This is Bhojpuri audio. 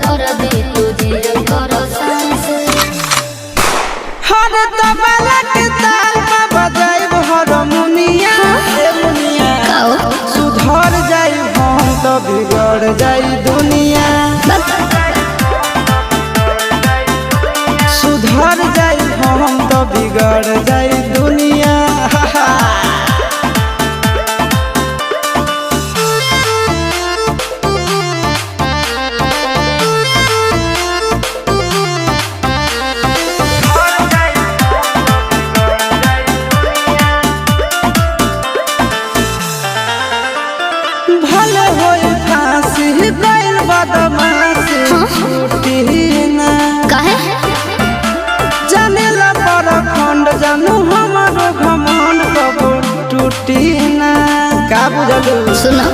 कर दे तुझे कर सांस हर तबला के ताल में बजाइब हारमोनिया ए मुनिया सुधर जाई हम तो बिगड़ जाई दुनिया सुधर जाई हम तो बिगड़ जाई दुनिया भले होई फांसी गइल बदमाशी छूटी ना काहे जानेला पर खंड जानू हमारो घमंड कबो टूटी ना का बुझलू सुना